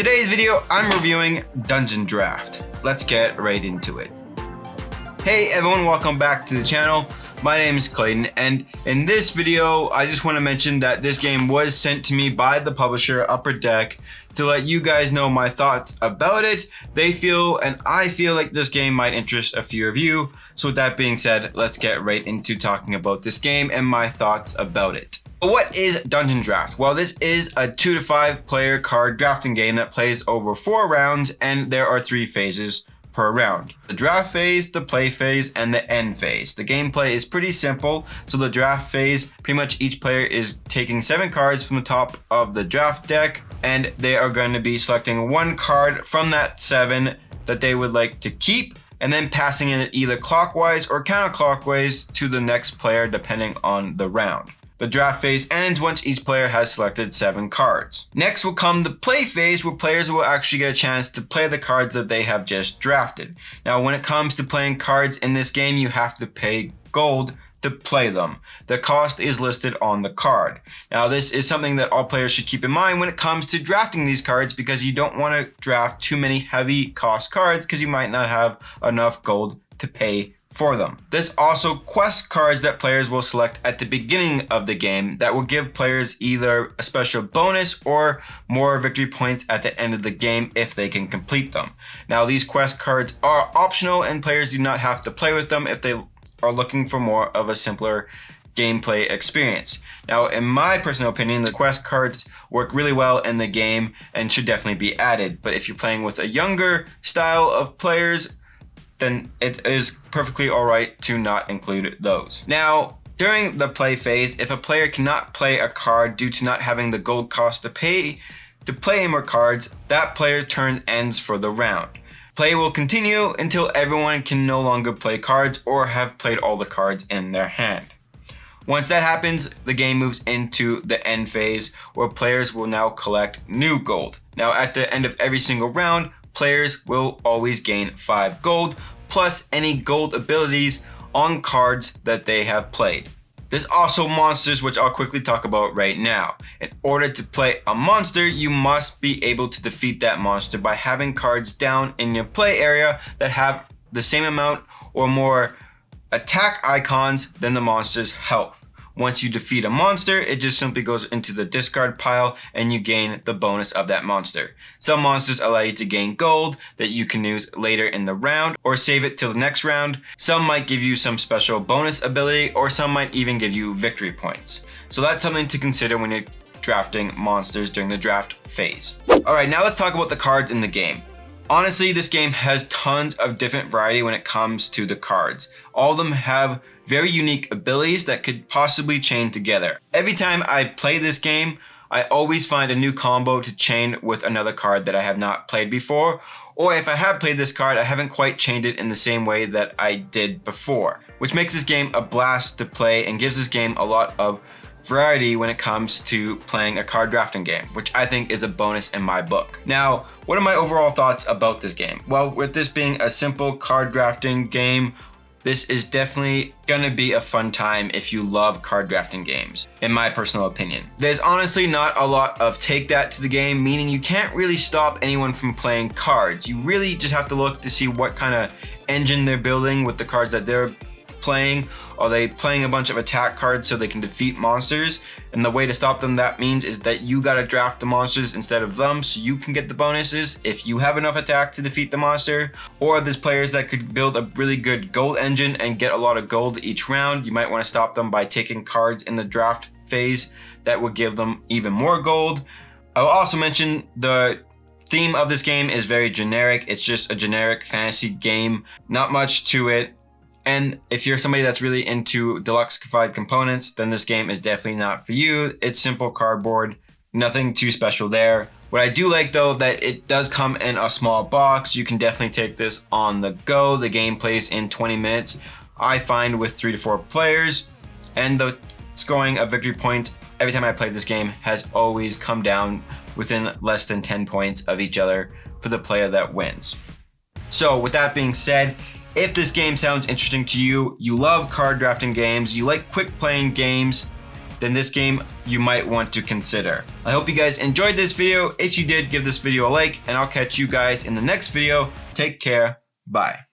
today's video, I'm reviewing Dungeon Draft. Let's get right into it. Hey everyone, welcome back to the channel. My name is Clayton, and in this video, I just want to mention that this game was sent to me by the publisher Upper Deck to let you guys know my thoughts about it. They feel and I feel like this game might interest a few of you. So with that being said, let's get right into talking about this game and my thoughts about it. What is Dungeon Draft? Well, this is a 2 to 5 player card drafting game that plays over 4 rounds, and there are 3 phases per round. The draft phase, the play phase, and the end phase. The gameplay is pretty simple. So the draft phase, pretty much each player is taking 7 cards from the top of the draft deck, and they are going to be selecting 1 card from that 7 that they would like to keep, and then passing it either clockwise or counterclockwise to the next player depending on the round. The draft phase ends once each player has selected 7 cards. Next will come the play phase, where players will actually get a chance to play the cards that they have just drafted. Now, when it comes to playing cards in this game, you have to pay gold to play them. The cost is listed on the card. Now, this is something that all players should keep in mind when it comes to drafting these cards, because you don't want to draft too many heavy cost cards because you might not have enough gold to pay for them. There's also quest cards that players will select at the beginning of the game that will give players either a special bonus or more victory points at the end of the game if they can complete them. Now, these quest cards are optional and players do not have to play with them if they are looking for more of a simpler gameplay experience. Now, in my personal opinion, the quest cards work really well in the game and should definitely be added. But if you're playing with a younger style of players, then it is perfectly alright to not include those. Now, during the play phase, if a player cannot play a card due to not having the gold cost to pay to play more cards, that player's turn ends for the round. Play will continue until everyone can no longer play cards or have played all the cards in their hand. Once that happens, the game moves into the end phase, where players will now collect new gold. Now, at the end of every single round, players will always gain 5 gold, plus any gold abilities on cards that they have played. There's also monsters, which I'll quickly talk about right now. In order to play a monster, you must be able to defeat that monster by having cards down in your play area that have the same amount or more attack icons than the monster's health. Once you defeat a monster, it just simply goes into the discard pile and you gain the bonus of that monster. Some monsters allow you to gain gold that you can use later in the round or save it till the next round. Some might give you some special bonus ability, or some might even give you victory points. So that's something to consider when you're drafting monsters during the draft phase. Alright, now let's talk about the cards in the game. Honestly, this game has tons of different variety when it comes to the cards. All of them have very unique abilities that could possibly chain together. Every time I play this game, I always find a new combo to chain with another card that I have not played before, or if I have played this card, I haven't quite chained it in the same way that I did before, which makes this game a blast to play and gives this game a lot of variety when it comes to playing a card drafting game, which I think is a bonus in my book. Now, what are my overall thoughts about this game? Well, with this being a simple card drafting game, this is definitely gonna be a fun time if you love card drafting games, in my personal opinion. There's honestly not a lot of take that to the game, meaning you can't really stop anyone from playing cards. You really just have to look to see what kind of engine they're building with the cards that they're playing. Are they playing a bunch of attack cards so they can defeat monsters? And the way to stop them, that means, is that you gotta draft the monsters instead of them so you can get the bonuses if you have enough attack to defeat the monster. Or there's players that could build a really good gold engine and get a lot of gold each round. You might want to stop them by taking cards in the draft phase that would give them even more gold. I will also mention the theme of this game is very generic. It's just a generic fantasy game, not much to it. And if you're somebody that's really into deluxeified components, then this game is definitely not for you. It's simple cardboard, nothing too special there. What I do like, though, that it does come in a small box. You can definitely take this on the go. The game plays in 20 minutes, I find, with 3 to 4 players. And the scoring of victory points every time I played this game has always come down within less than 10 points of each other for the player that wins. So with that being said, if this game sounds interesting to you, you love card drafting games, you like quick playing games, then this game you might want to consider. I hope you guys enjoyed this video. If you did, give this video a like, and I'll catch you guys in the next video. Take care. Bye.